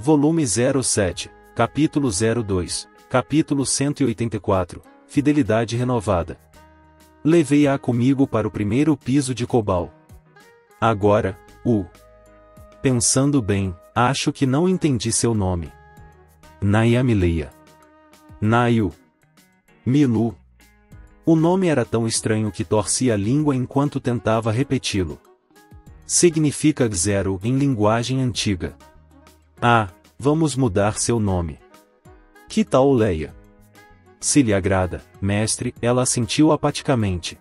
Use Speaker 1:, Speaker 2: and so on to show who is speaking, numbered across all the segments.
Speaker 1: Volume 07, Capítulo 02, Capítulo 184, Fidelidade Renovada. Levei-a comigo para o primeiro piso de Cobol. Agora, pensando bem, acho que não entendi seu nome. Naya Mileia. Nayu. Milu. O nome era tão estranho que torcia a língua enquanto tentava repeti-lo. Significa zero em linguagem antiga. Ah, vamos mudar seu nome. Que tal Leia? Se lhe agrada, mestre, ela assentiu apaticamente.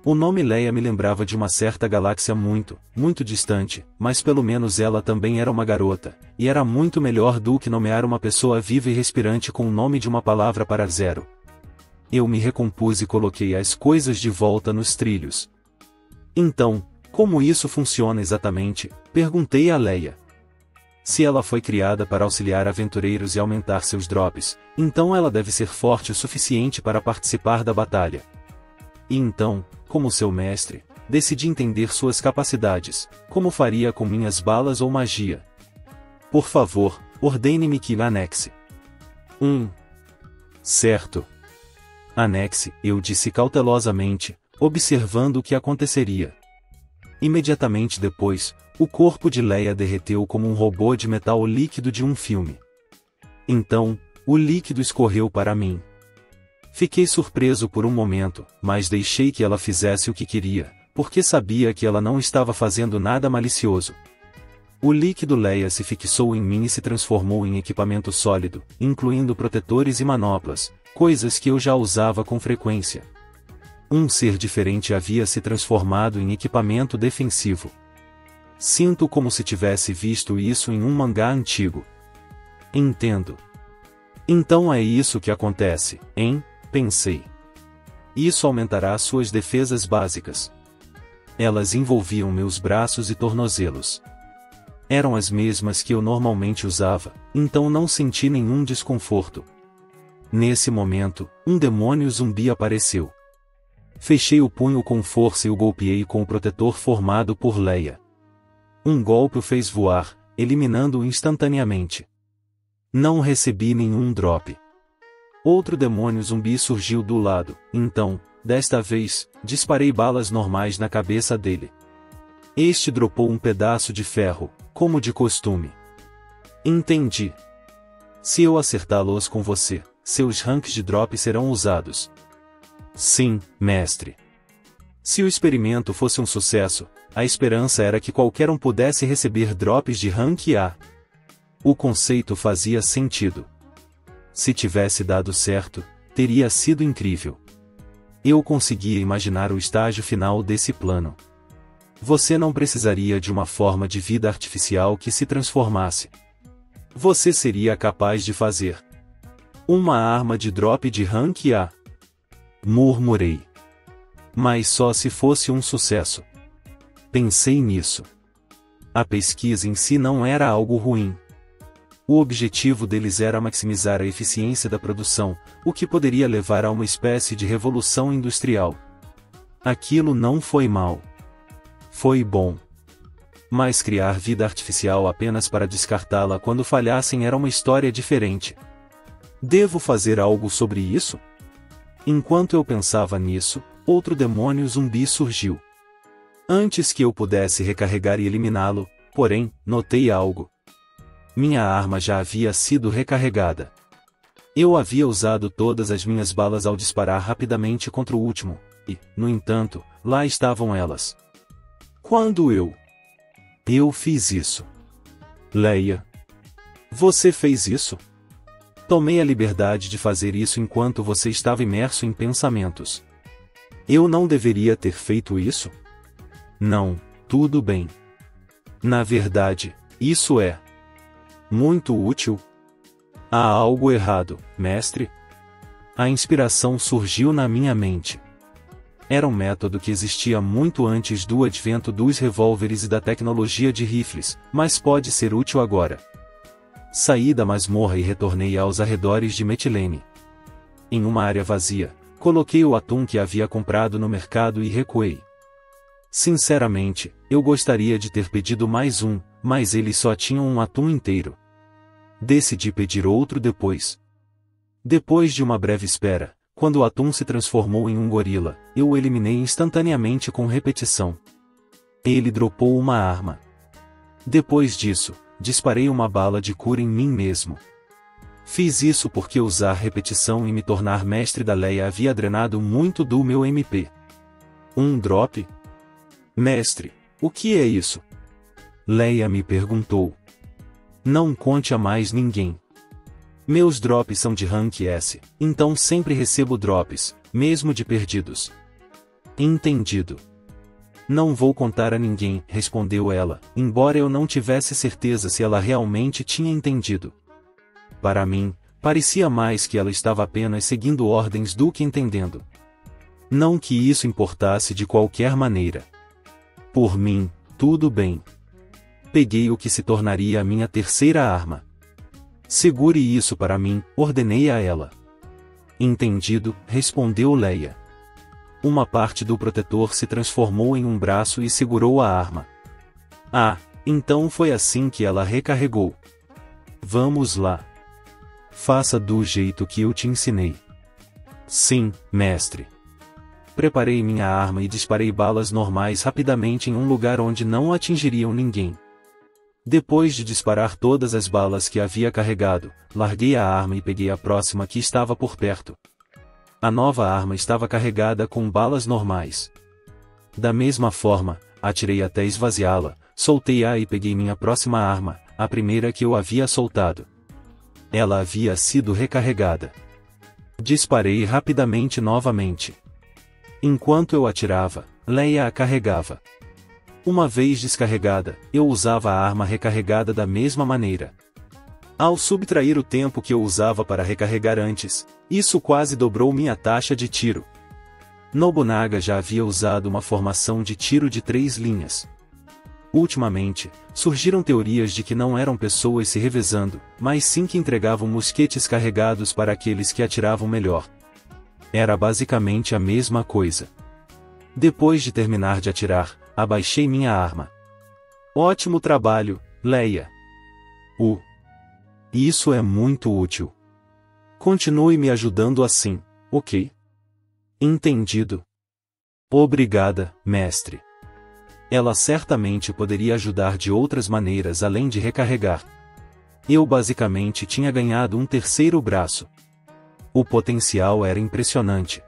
Speaker 1: O nome Leia me lembrava de uma certa galáxia muito, muito distante, mas pelo menos ela também era uma garota, e era muito melhor do que nomear uma pessoa viva e respirante com o nome de uma palavra para zero. Eu me recompus e coloquei as coisas de volta nos trilhos. Então, como isso funciona exatamente? Perguntei a Leia. Se ela foi criada para auxiliar aventureiros e aumentar seus drops, então ela deve ser forte o suficiente para participar da batalha. E então, como seu mestre, decidi entender suas capacidades, como faria com minhas balas ou magia. Por favor, ordene-me que anexe. Certo. Anexe, eu disse cautelosamente, observando o que aconteceria. Imediatamente depois, o corpo de Leia derreteu como um robô de metal líquido de um filme. Então, o líquido escorreu para mim. Fiquei surpreso por um momento, mas deixei que ela fizesse o que queria, porque sabia que ela não estava fazendo nada malicioso. O líquido Leia se fixou em mim e se transformou em equipamento sólido, incluindo protetores e manoplas, coisas que eu já usava com frequência. Um ser diferente havia se transformado em equipamento defensivo. Sinto como se tivesse visto isso em um mangá antigo. Entendo. Então é isso que acontece, hein? Pensei. Isso aumentará suas defesas básicas. Elas envolviam meus braços e tornozelos. Eram as mesmas que eu normalmente usava, então não senti nenhum desconforto. Nesse momento, um demônio zumbi apareceu. Fechei o punho com força e o golpeei com o protetor formado por Leia. Um golpe o fez voar, eliminando-o instantaneamente. Não recebi nenhum drop. Outro demônio zumbi surgiu do lado, então, desta vez, disparei balas normais na cabeça dele. Este dropou um pedaço de ferro, como de costume. Entendi. Se eu acertá-los com você, seus ranks de drop serão usados. Sim, mestre. Se o experimento fosse um sucesso, a esperança era que qualquer um pudesse receber drops de rank A. O conceito fazia sentido. Se tivesse dado certo, teria sido incrível. Eu conseguia imaginar o estágio final desse plano. Você não precisaria de uma forma de vida artificial que se transformasse. Você seria capaz de fazer uma arma de drop de rank A. Murmurei. Mas só se fosse um sucesso. Pensei nisso. A pesquisa em si não era algo ruim. O objetivo deles era maximizar a eficiência da produção, o que poderia levar a uma espécie de revolução industrial. Aquilo não foi mal. Foi bom. Mas criar vida artificial apenas para descartá-la quando falhassem era uma história diferente. Devo fazer algo sobre isso? Enquanto eu pensava nisso, outro demônio zumbi surgiu. Antes que eu pudesse recarregar e eliminá-lo, porém, notei algo. Minha arma já havia sido recarregada. Eu havia usado todas as minhas balas ao disparar rapidamente contra o último, e, no entanto, lá estavam elas. Quando eu fiz isso. Leia. Você fez isso? Tomei a liberdade de fazer isso enquanto você estava imerso em pensamentos. Eu não deveria ter feito isso? Não, tudo bem. Na verdade, isso é muito útil. Há algo errado, mestre? A inspiração surgiu na minha mente. Era um método que existia muito antes do advento dos revólveres e da tecnologia de rifles, mas pode ser útil agora. Saí da masmorra e retornei aos arredores de Metilene. Em uma área vazia, coloquei o atum que havia comprado no mercado e recuei. Sinceramente, eu gostaria de ter pedido mais um, mas eles só tinham um atum inteiro. Decidi pedir outro depois. Depois de uma breve espera, quando o atum se transformou em um gorila, eu o eliminei instantaneamente com repetição. Ele dropou uma arma. Depois disso, disparei uma bala de cura em mim mesmo. Fiz isso porque usar repetição e me tornar mestre da Leia havia drenado muito do meu MP. Um drop? Mestre, o que é isso? Leia me perguntou. Não conte a mais ninguém. Meus drops são de rank S, então sempre recebo drops, mesmo de perdidos. Entendido. Não vou contar a ninguém, respondeu ela, embora eu não tivesse certeza se ela realmente tinha entendido. Para mim, parecia mais que ela estava apenas seguindo ordens do que entendendo. Não que isso importasse de qualquer maneira. Por mim, tudo bem. Peguei o que se tornaria a minha terceira arma. Segure isso para mim, ordenei a ela. Entendido, respondeu Leia. Uma parte do protetor se transformou em um braço e segurou a arma. Ah, então foi assim que ela recarregou. Vamos lá. Faça do jeito que eu te ensinei. Sim, mestre. Preparei minha arma e disparei balas normais rapidamente em um lugar onde não atingiriam ninguém. Depois de disparar todas as balas que havia carregado, larguei a arma e peguei a próxima que estava por perto. A nova arma estava carregada com balas normais. Da mesma forma, atirei até esvaziá-la, soltei-a e peguei minha próxima arma, a primeira que eu havia soltado. Ela havia sido recarregada. Disparei rapidamente novamente. Enquanto eu atirava, Leia a carregava. Uma vez descarregada, eu usava a arma recarregada da mesma maneira. Ao subtrair o tempo que eu usava para recarregar antes, isso quase dobrou minha taxa de tiro. Nobunaga já havia usado uma formação de tiro de 3 linhas. Ultimamente, surgiram teorias de que não eram pessoas se revezando, mas sim que entregavam mosquetes carregados para aqueles que atiravam melhor. Era basicamente a mesma coisa. Depois de terminar de atirar, abaixei minha arma. Ótimo trabalho, Leia. Isso é muito útil. Continue me ajudando assim, ok? Entendido. Obrigada, mestre. Ela certamente poderia ajudar de outras maneiras além de recarregar. Eu basicamente tinha ganhado um terceiro braço. O potencial era impressionante.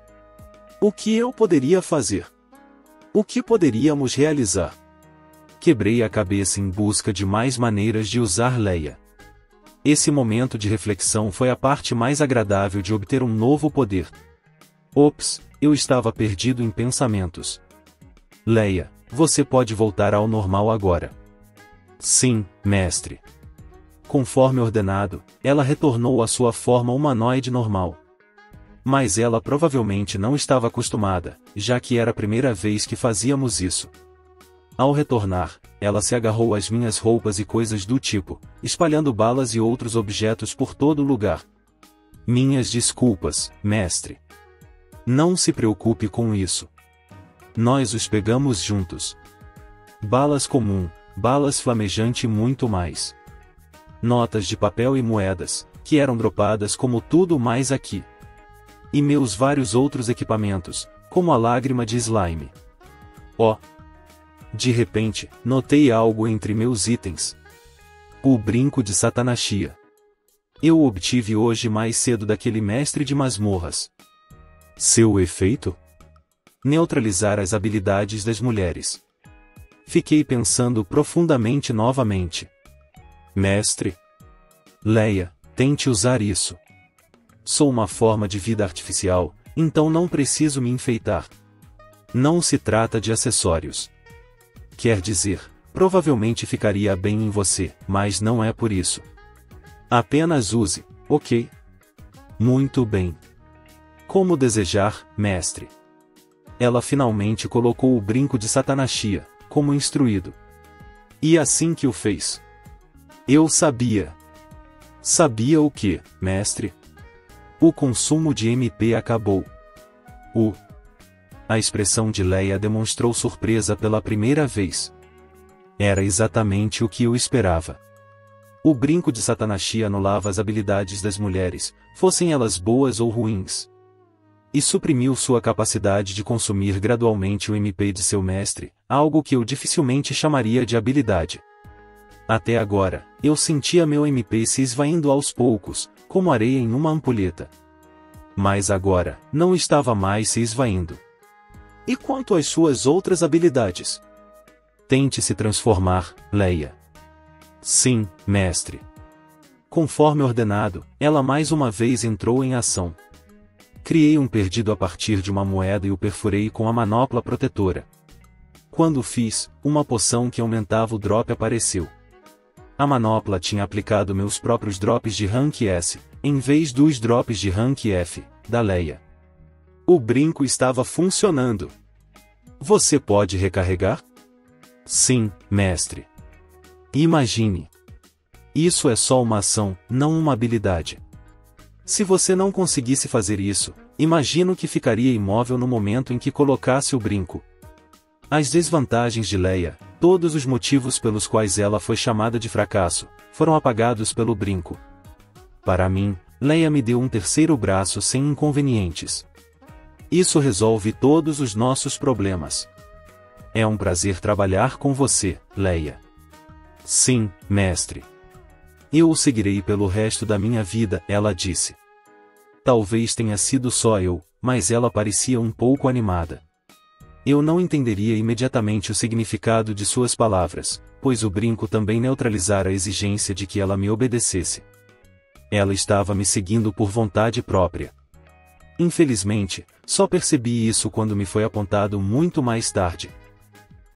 Speaker 1: O que eu poderia fazer? O que poderíamos realizar? Quebrei a cabeça em busca de mais maneiras de usar Leia. Esse momento de reflexão foi a parte mais agradável de obter um novo poder. Ops, eu estava perdido em pensamentos. Leia, você pode voltar ao normal agora. Sim, mestre. Conforme ordenado, ela retornou à sua forma humanoide normal. Mas ela provavelmente não estava acostumada, já que era a primeira vez que fazíamos isso. Ao retornar, ela se agarrou às minhas roupas e coisas do tipo, espalhando balas e outros objetos por todo o lugar. Minhas desculpas, mestre. Não se preocupe com isso. Nós os pegamos juntos. Balas comum, balas flamejante e muito mais. Notas de papel e moedas, que eram dropadas como tudo mais aqui. E meus vários outros equipamentos, como a lágrima de slime. De repente, notei algo entre meus itens. O brinco de Satanashia. Eu o obtive hoje mais cedo daquele mestre de masmorras. Seu efeito? Neutralizar as habilidades das mulheres. Fiquei pensando profundamente novamente. Mestre? Leia, tente usar isso. Sou uma forma de vida artificial, então não preciso me enfeitar. Não se trata de acessórios. Quer dizer, provavelmente ficaria bem em você, mas não é por isso. Apenas use, ok? Muito bem. Como desejar, mestre. Ela finalmente colocou o brinco de Satanashia, como instruído. E assim que o fez. Eu sabia. Sabia o que, mestre? O consumo de MP acabou. A expressão de Leia demonstrou surpresa pela primeira vez. Era exatamente o que eu esperava. O brinco de Satanashi anulava as habilidades das mulheres, fossem elas boas ou ruins. E suprimiu sua capacidade de consumir gradualmente o MP de seu mestre, algo que eu dificilmente chamaria de habilidade. Até agora, eu sentia meu MP se esvaindo aos poucos, como areia em uma ampulheta. Mas agora, não estava mais se esvaindo. E quanto às suas outras habilidades? Tente se transformar, Leia. Sim, mestre. Conforme ordenado, ela mais uma vez entrou em ação. Criei um perdido a partir de uma moeda e o perfurei com a manopla protetora. Quando o fiz, uma poção que aumentava o drop apareceu. A manopla tinha aplicado meus próprios drops de rank S, em vez dos drops de rank F, da Leia. O brinco estava funcionando. Você pode recarregar? Sim, mestre. Imagine. Isso é só uma ação, não uma habilidade. Se você não conseguisse fazer isso, imagino que ficaria imóvel no momento em que colocasse o brinco. As desvantagens de Leia, todos os motivos pelos quais ela foi chamada de fracasso, foram apagados pelo brinco. Para mim, Leia me deu um terceiro braço sem inconvenientes. Isso resolve todos os nossos problemas. É um prazer trabalhar com você, Leia. Sim, mestre. Eu o seguirei pelo resto da minha vida, ela disse. Talvez tenha sido só eu, mas ela parecia um pouco animada. Eu não entenderia imediatamente o significado de suas palavras, pois o brinco também neutralizara a exigência de que ela me obedecesse. Ela estava me seguindo por vontade própria. Infelizmente, só percebi isso quando me foi apontado muito mais tarde.